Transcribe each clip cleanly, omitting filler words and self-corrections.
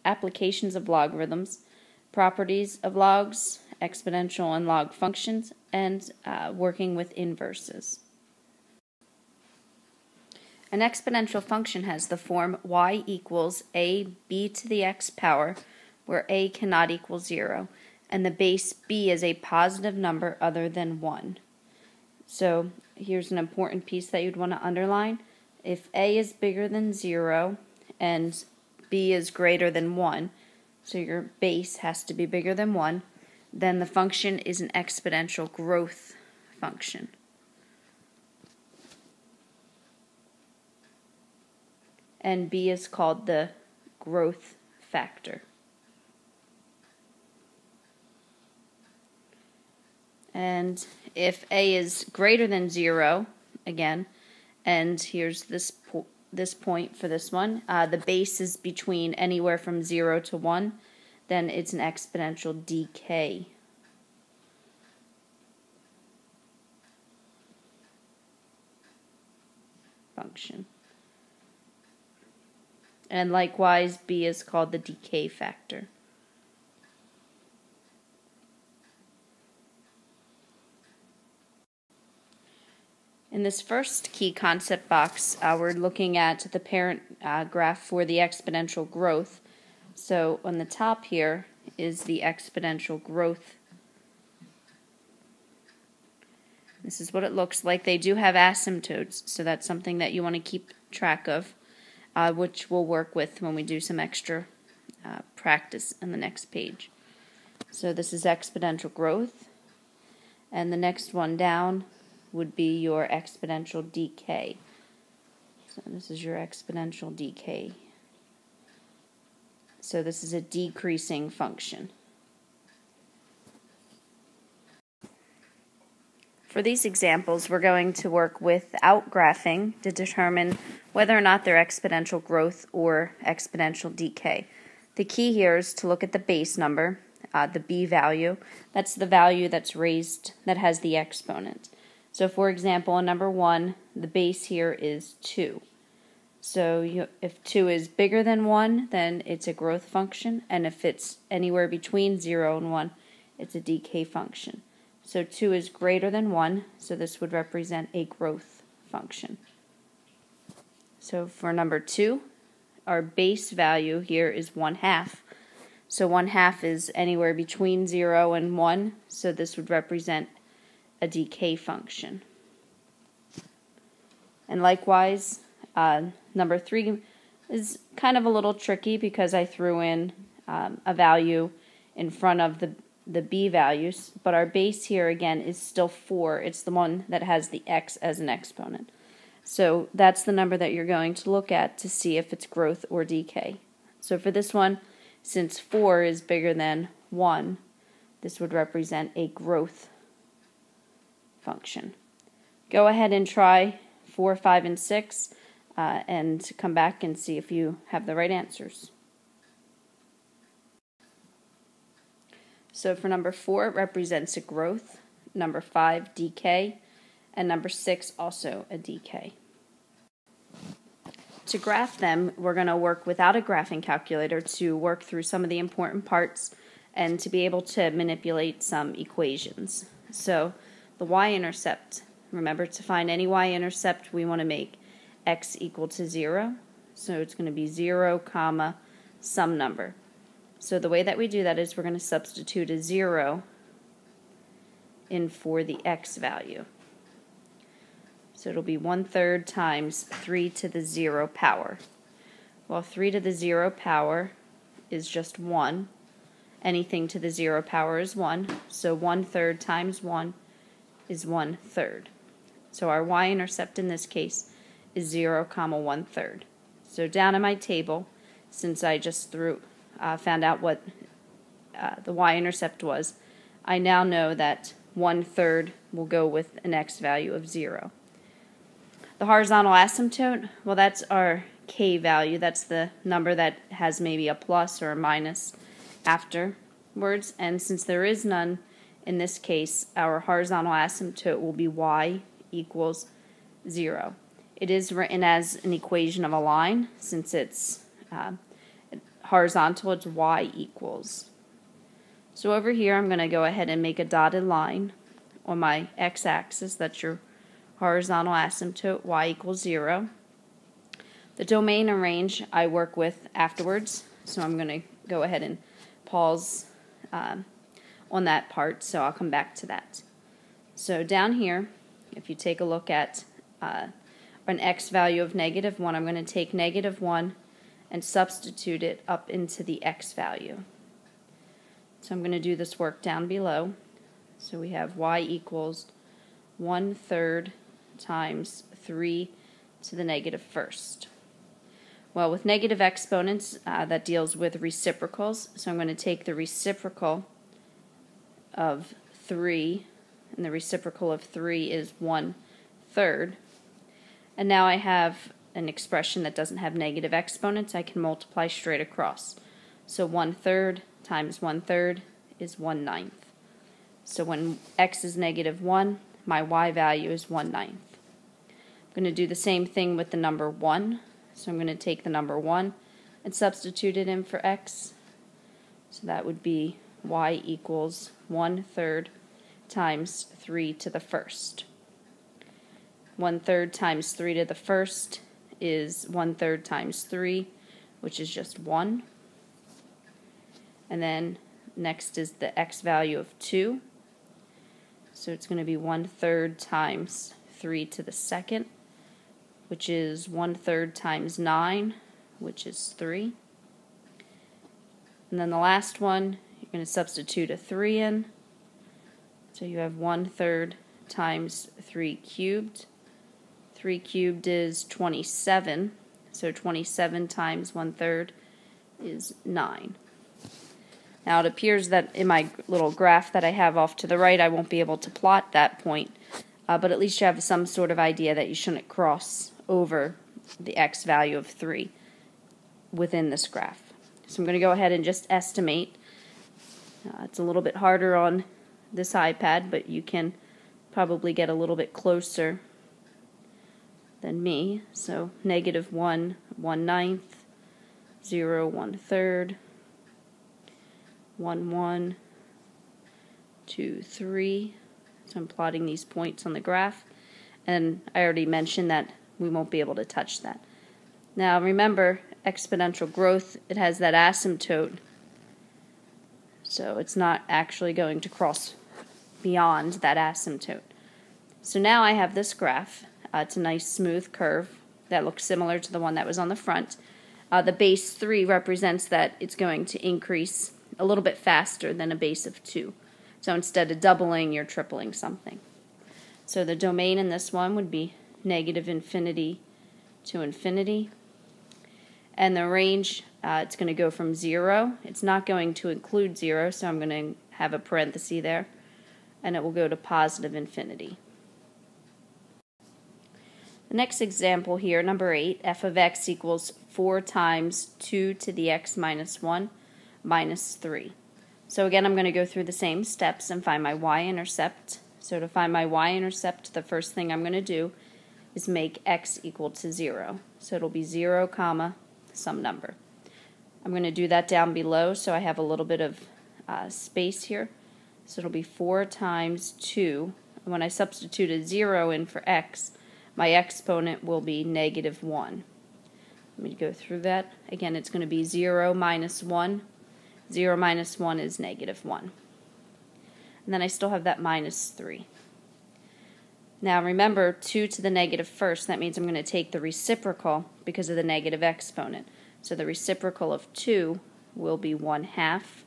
applications of logarithms, properties of logs, exponential and log functions, and working with inverses. An exponential function has the form y equals ab to the x power, where a cannot equal 0, and the base b is a positive number other than 1. So here's an important piece that you'd want to underline. If a is bigger than 0 and b is greater than 1, so your base has to be bigger than 1, then the function is an exponential growth function. And b is called the growth factor. And if a is greater than 0, again, and here's this point for this one, the base is between anywhere from 0 to 1, then it's an exponential decay function. And likewise, b is called the decay factor. In this first key concept box, we're looking at the parent graph for the exponential growth. So on the top here is the exponential growth. This is what it looks like. They do have asymptotes, so that's something that you want to keep track of, which we'll work with when we do some extra practice on the next page. So this is exponential growth, and the next one down would be your exponential decay. So this is your exponential decay. So this is a decreasing function. For these examples, we're going to work without graphing to determine whether or not they're exponential growth or exponential decay. The key here is to look at the base number, the b value. That's the value that's raised that has the exponent. So for example, in number 1, the base here is 2. So if 2 is bigger than 1, then it's a growth function, and if it's anywhere between 0 and 1, it's a decay function. So 2 is greater than 1, so this would represent a growth function. So for number 2, our base value here is 1/2. So 1/2 is anywhere between 0 and 1, so this would represent a decay function. And likewise, number 3 is kind of a little tricky because I threw in a value in front of the b values, but our base here again is still 4. It's the one that has the x as an exponent. So that's the number that you're going to look at to see if it's growth or decay. So for this one, since 4 is bigger than 1, this would represent a growth function. Go ahead and try 4, 5, and 6 and come back and see if you have the right answers. So for number 4, it represents a growth, number 5, decay, and number 6, also a decay. To graph them, we're going to work without a graphing calculator to work through some of the important parts and to be able to manipulate some equations. So the y-intercept, remember to find any y-intercept, we want to make x equal to 0. So it's going to be 0, comma, some number. So the way that we do that is we're going to substitute a 0 in for the x value. So it'll be 1/3 times 3 to the 0 power. Well, 3 to the 0 power is just 1. Anything to the 0 power is 1. So 1/3 times 1 is 1/3. So our y-intercept in this case is 0, 1/3. So down in my table, since I just found out what the y-intercept was, I now know that 1/3 will go with an x value of 0. The horizontal asymptote, well, that's our k value. That's the number that has maybe a plus or a minus afterwards. And since there is none in this case, our horizontal asymptote will be y equals 0. It is written as an equation of a line since it's horizontal, it's y equals. So over here I'm going to go ahead and make a dotted line on my x-axis. That's your horizontal asymptote, y equals 0. The domain and range I work with afterwards, so I'm going to go ahead and pause on that part, so I'll come back to that. So down here, if you take a look at an x value of -1, I'm going to take -1 and substitute it up into the x value. So I'm going to do this work down below. So we have y equals 1/3 times 3 to the -1st. Well, with negative exponents, that deals with reciprocals. So I'm going to take the reciprocal of 3, and the reciprocal of 3 is 1/3. And now I have an expression that doesn't have negative exponents. I can multiply straight across. So 1/3 times 1/3 is 1/9. So when x is -1, my y value is 1/9. I'm going to do the same thing with the number 1. So I'm going to take the number 1 and substitute it in for x. So that would be y equals 1/3 times 3 to the 1st. 1/3 times 3 to the 1st is 1/3 times 3, which is just 1. And then next is the x value of 2. So it's going to be 1/3 times 3 to the 2nd, which is 1/3 times 9, which is 3. And then the last one, you're going to substitute a 3 in. So you have 1/3 times 3 cubed. 3 cubed is 27. So 27 times 1/3 is 9. Now it appears that in my little graph that I have off to the right, I won't be able to plot that point, but at least you have some sort of idea that you shouldn't cross over the x value of 3 within this graph. So I'm going to go ahead and just estimate. It's a little bit harder on this iPad, but you can probably get a little bit closer than me. So -1, 1/9, 0, 1/3, 1, 1, 2, 3. So I'm plotting these points on the graph, and I already mentioned that we won't be able to touch that. Now remember, exponential growth, it has that asymptote, so it's not actually going to cross beyond that asymptote. So now I have this graph. It's a nice smooth curve that looks similar to the one that was on the front. The base 3 represents that it's going to increase a little bit faster than a base of 2. So instead of doubling, you're tripling something. So the domain in this one would be -infinity to infinity. And the range, it's going to go from 0. It's not going to include 0, so I'm going to have a parenthesis there. And it will go to positive infinity. The next example here, number 8, f of x equals 4 times 2 to the x minus 1 minus 3. So again, I'm going to go through the same steps and find my y-intercept. So to find my y-intercept, the first thing I'm going to do is make x equal to 0. So it'll be 0, comma, some number. I'm going to do that down below, so I have a little bit of space here. So it'll be 4 times 2. And when I substitute a 0 in for x, my exponent will be -1. Let me go through that. Again, it's going to be 0 minus 1. 0 minus 1 is -1. And then I still have that minus 3. Now remember, 2 to the -1st, that means I'm going to take the reciprocal because of the negative exponent. So the reciprocal of 2 will be 1/2.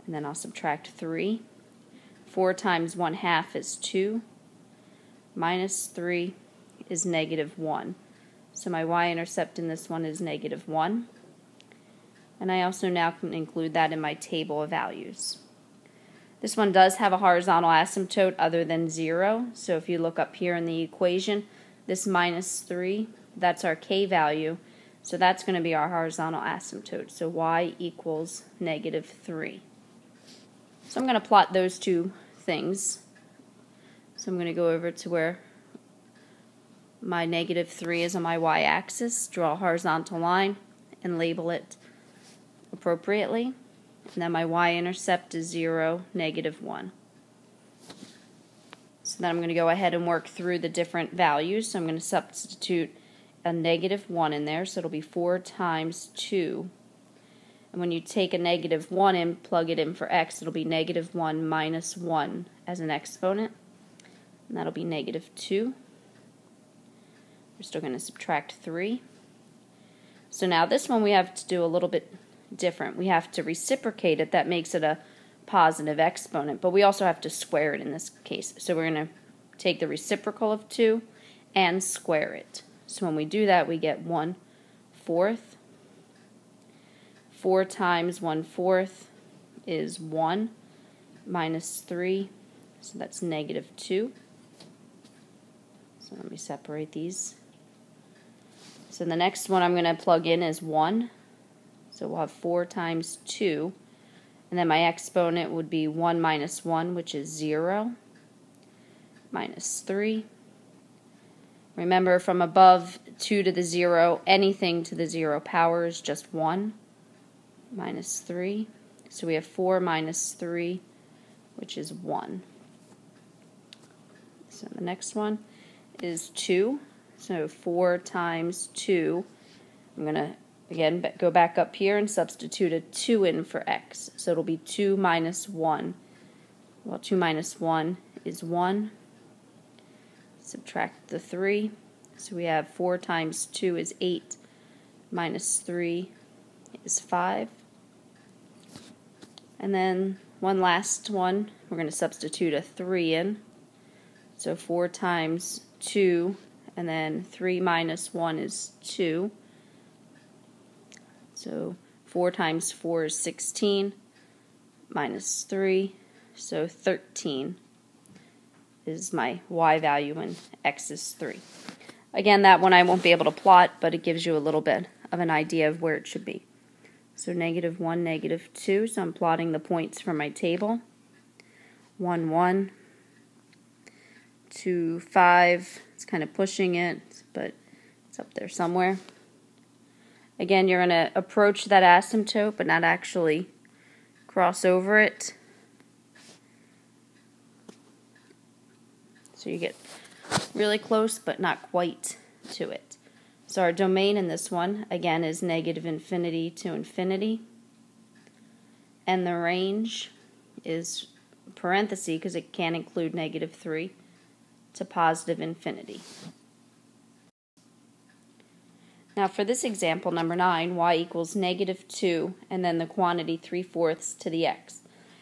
And then I'll subtract 3. 4 times 1/2 is 2. Minus 3 is -1. So my y-intercept in this one is -1. And I also now can include that in my table of values. This one does have a horizontal asymptote other than 0. So if you look up here in the equation, this minus 3, that's our k value. So that's going to be our horizontal asymptote. So y equals -3. So I'm going to plot those two things. So I'm going to go over to where my -3 is on my y-axis, draw a horizontal line, and label it appropriately. And then my y-intercept is 0, -1. So then I'm going to go ahead and work through the different values. So I'm going to substitute a -1 in there, so it'll be 4 times 2. And when you take a -1 in, plug it in for x, it'll be -1 minus 1 as an exponent. And that'll be -2. We're still going to subtract 3. So now this one we have to do a little bit different. We have to reciprocate it. That makes it a positive exponent, but we also have to square it in this case. So we're going to take the reciprocal of 2 and square it. So when we do that, we get 1/4. 4 times 1/4 is 1 minus 3, so that's -2. So let me separate these. So the next one I'm going to plug in is 1. So we'll have 4 times 2. And then my exponent would be 1 minus 1, which is 0, minus 3. Remember, from above 2 to the 0, anything to the 0 power is just 1, minus 3. So we have 4 minus 3, which is 1. So the next one is 2. So 4 times 2, I'm going to again go back up here and substitute a 2 in for x. So it'll be 2 minus 1. Well, 2 minus 1 is 1. Subtract the 3. So we have 4 times 2 is 8, minus 3 is 5. And then one last one, we're going to substitute a 3 in. So 4 times 2, and then 3 minus 1 is 2. So 4 times 4 is 16, minus 3, so 13 is my y value and x is 3. Again, that one I won't be able to plot, but it gives you a little bit of an idea of where it should be. So -1, -2, so I'm plotting the points from my table. 1, 1, 2, 5, it's kind of pushing it, but it's up there somewhere. Again, you're going to approach that asymptote, but not actually cross over it. So you get really close, but not quite to it. So our domain in this one, again, is -infinity to infinity. And the range is parenthesis, because it can include -3, to positive infinity. Now for this example, number 9, y equals -2, and then the quantity 3/4 to the x.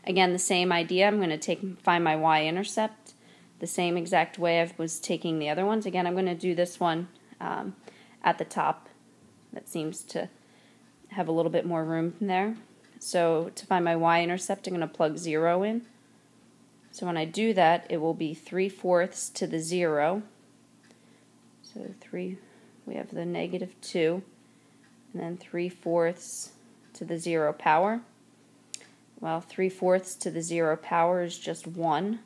Again, the same idea. I'm going to find my y-intercept the same exact way I was taking the other ones. Again, I'm going to do this one at the top. That seems to have a little bit more room there. So to find my y-intercept, I'm going to plug 0 in. So when I do that, it will be 3/4 to the 0. So we have the -2, and then 3/4 to the 0 power. Well, 3/4 to the 0 power is just 1.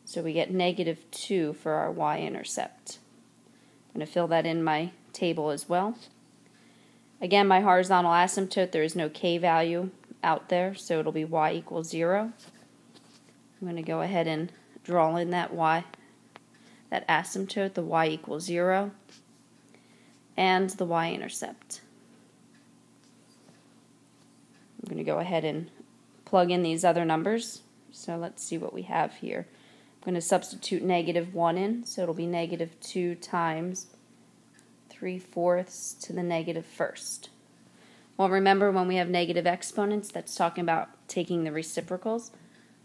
So we get -2 for our y-intercept. I'm going to fill that in my table as well. Again, my horizontal asymptote, there is no k value out there, so it'll be y equals 0. I'm going to go ahead and draw in that asymptote, the y equals 0, and the y-intercept. I'm going to go ahead and plug in these other numbers. So let's see what we have here. I'm going to substitute -1 in, so it'll be -2 times 3/4 to the -1st. Well, remember, when we have negative exponents, that's talking about taking the reciprocals.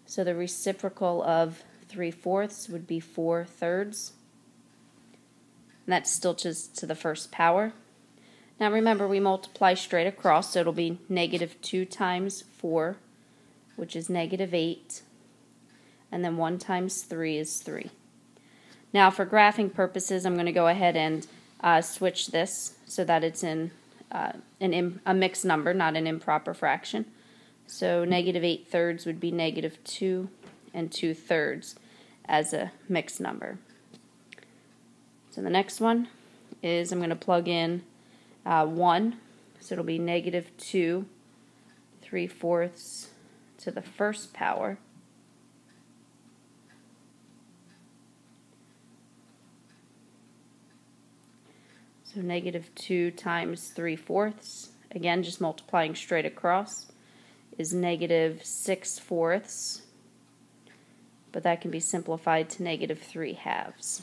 So the reciprocal of 3/4 would be 4/3. And that's still just to the first power. Now remember, we multiply straight across, so it'll be -2 times 4, which is -8. And then 1 times 3 is 3. Now for graphing purposes, I'm going to go ahead and switch this so that it's in a mixed number, not an improper fraction. So -8/3 would be -2 and 2/3 as a mixed number. So the next one is I'm going to plug in 1, so it'll be -2 3/4 to the first power. So -2 times 3/4, again just multiplying straight across, is -6/4, but that can be simplified to -3/2,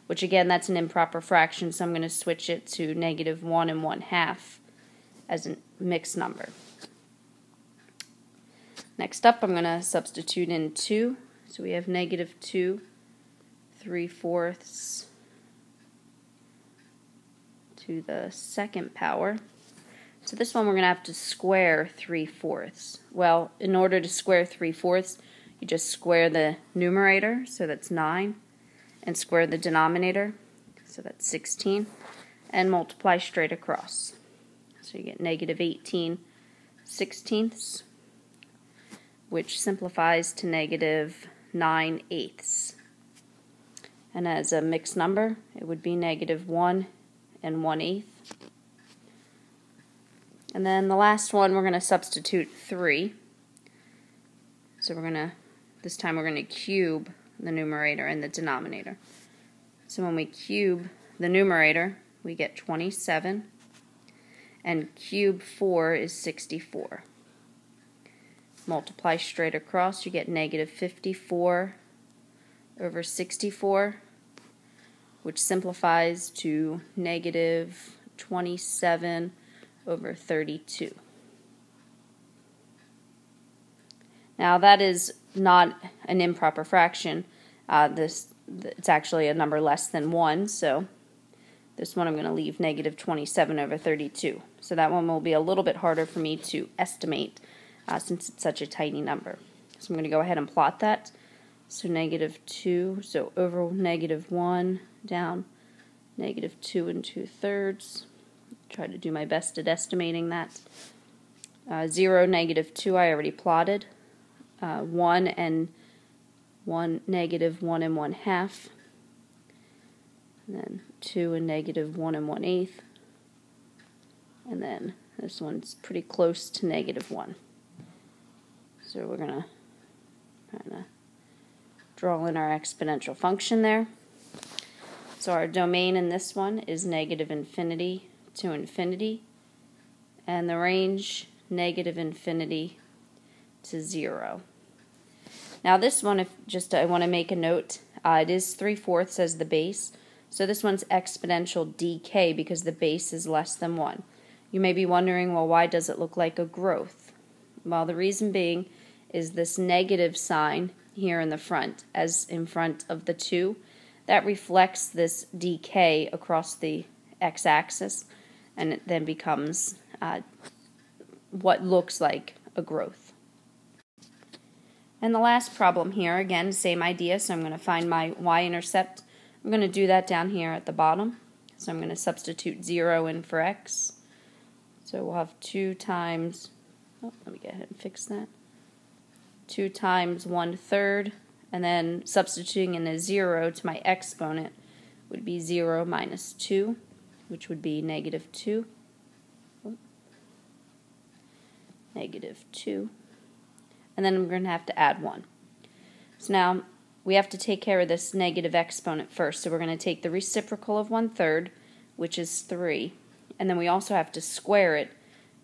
which again, that's an improper fraction, so I'm going to switch it to -1 1/2 as a mixed number. Next up, I'm going to substitute in 2, so we have -2 3/4 to the second power. So this one we're going to have to square 3/4. Well, in order to square 3/4, you just square the numerator, so that's 9, and square the denominator, so that's 16, and multiply straight across. So you get -18/16, which simplifies to -9/8. And as a mixed number, it would be -1 1/8. And then the last one, we're going to substitute 3. So this time we're going to cube the numerator and the denominator. So when we cube the numerator, we get 27, and cube 4 is 64. Multiply straight across, you get -54/64, which simplifies to -27/32. Now that is not an improper fraction. It's actually a number less than 1, so this one I'm going to leave -27/32. So that one will be a little bit harder for me to estimate since it's such a tiny number. So I'm going to go ahead and plot that. So -2, so over -1, down -2 2/3. Try to do my best at estimating that. 0, -2, I already plotted. 1 and 1, -1 1/2. And then 2 and -1 1/8. And then this one's pretty close to -1. So we're going to kind of draw in our exponential function there. So our domain in this one is -infinity to infinity, and the range -infinity to 0. Now this one, I want to make a note, it is 3/4 as the base, so this one's exponential decay because the base is less than 1. You may be wondering, well, why does it look like a growth? Well, the reason being is this negative sign here in the front, as in front of the 2, that reflects this decay across the x-axis, and it then becomes what looks like a growth. And the last problem here, again, same idea, so I'm going to find my y-intercept. I'm going to do that down here at the bottom. So I'm going to substitute 0 in for x. So we'll have 2 times, let me go ahead and fix that. 2 times 1/3, and then substituting in a 0 to my exponent would be 0 minus 2, which would be -2. -2. And then I'm going to have to add 1. So now we have to take care of this negative exponent first. So we're going to take the reciprocal of 1/3, which is 3, and then we also have to square it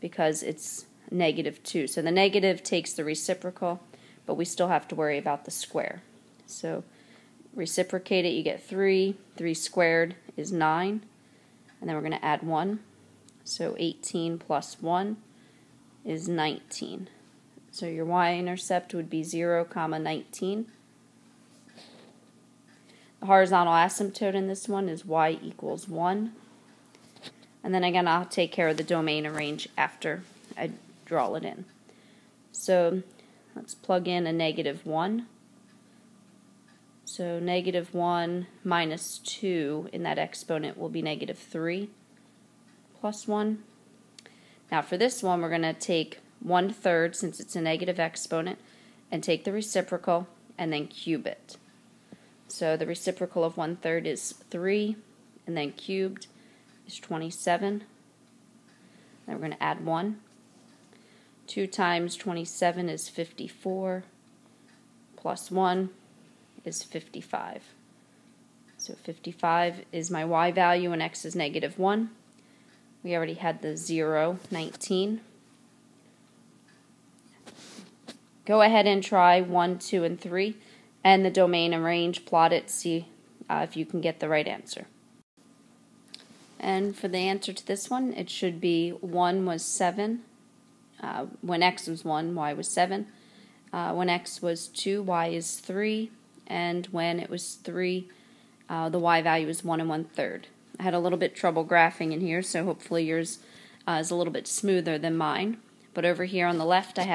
because it's -2. So the negative takes the reciprocal, but we still have to worry about the square. So reciprocate it, you get 3. 3 squared is 9, and then we're going to add 1. So 18 plus 1 is 19. So your y-intercept would be 0, 19. The horizontal asymptote in this one is y equals 1. And then again, I'll take care of the domain and range after I draw it in. So let's plug in a -1. So -1 minus 2 in that exponent will be -3 plus 1. Now for this one, we're going to take 1/3, since it's a negative exponent, and take the reciprocal and then cube it. So the reciprocal of 1/3 is 3, and then cubed is 27. Then we're going to add 1. 2 times 27 is 54, plus 1 is 55. So 55 is my y value and x is negative 1. We already had the 0, 19. Go ahead and try 1, 2, and 3, and the domain and range, plot it, see if you can get the right answer. And for the answer to this one, it should be 1 was 7. When x was 1, y was 7. When x was 2, y is 3. And when it was 3, the y value is 1 1/3. I had a little bit trouble graphing in here, so hopefully yours is a little bit smoother than mine. But over here on the left, I have